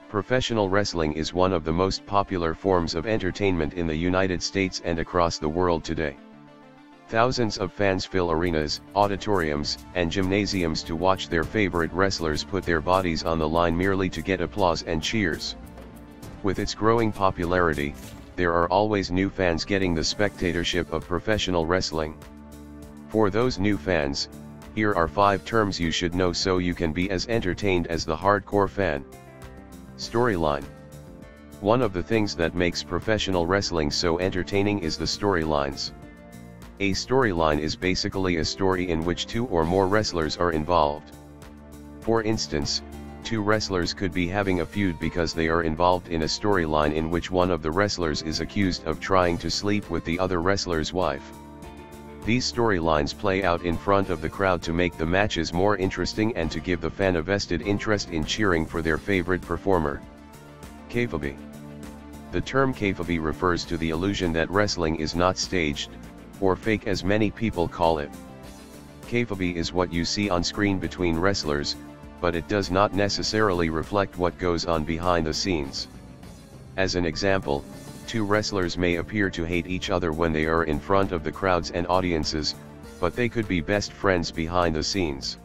Professional wrestling is one of the most popular forms of entertainment in the United States and across the world today. Thousands of fans fill arenas, auditoriums, and gymnasiums to watch their favorite wrestlers put their bodies on the line merely to get applause and cheers. With its growing popularity, there are always new fans getting the spectatorship of professional wrestling. For those new fans, here are 5 terms you should know so you can be as entertained as the hardcore fan. Storyline. One of the things that makes professional wrestling so entertaining is the storylines. A storyline is basically a story in which 2 or more wrestlers are involved. For instance, 2 wrestlers could be having a feud because they are involved in a storyline in which one of the wrestlers is accused of trying to sleep with the other wrestler's wife. These storylines play out in front of the crowd to make the matches more interesting and to give the fan a vested interest in cheering for their favorite performer. Kayfabe. The term kayfabe refers to the illusion that wrestling is not staged, or fake as many people call it. Kayfabe is what you see on screen between wrestlers, but it does not necessarily reflect what goes on behind the scenes. As an example, 2 wrestlers may appear to hate each other when they are in front of the crowds and audiences, but they could be best friends behind the scenes.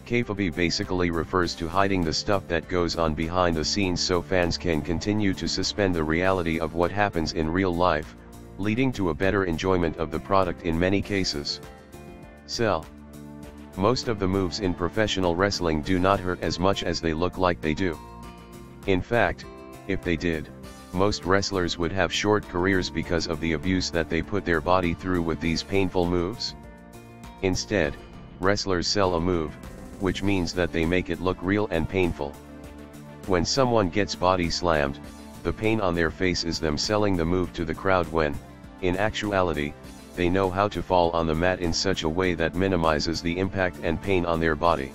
Kayfabe basically refers to hiding the stuff that goes on behind the scenes so fans can continue to suspend the reality of what happens in real life, leading to a better enjoyment of the product in many cases. Sell. Most of the moves in professional wrestling do not hurt as much as they look like they do. In fact, if they did, most wrestlers would have short careers because of the abuse that they put their body through with these painful moves. Instead, wrestlers sell a move, which means that they make it look real and painful. When someone gets body slammed, the pain on their face is them selling the move to the crowd when, in actuality, they know how to fall on the mat in such a way that minimizes the impact and pain on their body.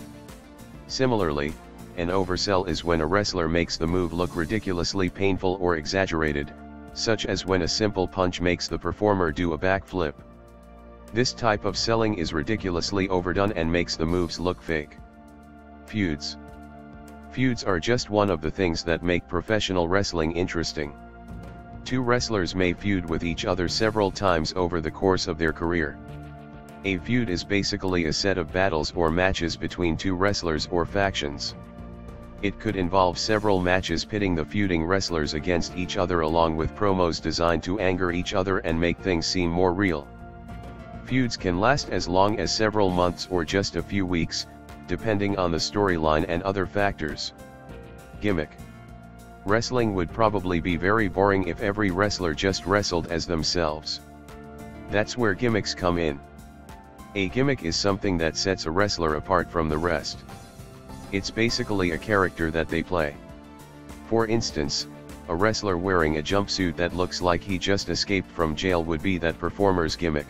Similarly, an oversell is when a wrestler makes the move look ridiculously painful or exaggerated, such as when a simple punch makes the performer do a backflip. This type of selling is ridiculously overdone and makes the moves look fake. Feuds. Feuds are just one of the things that make professional wrestling interesting. 2 wrestlers may feud with each other several times over the course of their career. A feud is basically a set of battles or matches between 2 wrestlers or factions. It could involve several matches pitting the feuding wrestlers against each other along with promos designed to anger each other and make things seem more real. Feuds can last as long as several months or just a few weeks, depending on the storyline and other factors. Gimmick. Wrestling would probably be very boring if every wrestler just wrestled as themselves. That's where gimmicks come in. A gimmick is something that sets a wrestler apart from the rest. It's basically a character that they play. For instance, a wrestler wearing a jumpsuit that looks like he just escaped from jail would be that performer's gimmick.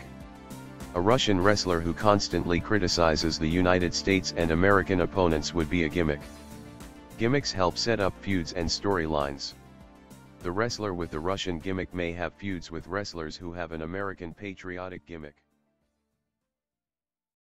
A Russian wrestler who constantly criticizes the United States and American opponents would be a gimmick. Gimmicks help set up feuds and storylines. The wrestler with the Russian gimmick may have feuds with wrestlers who have an American patriotic gimmick.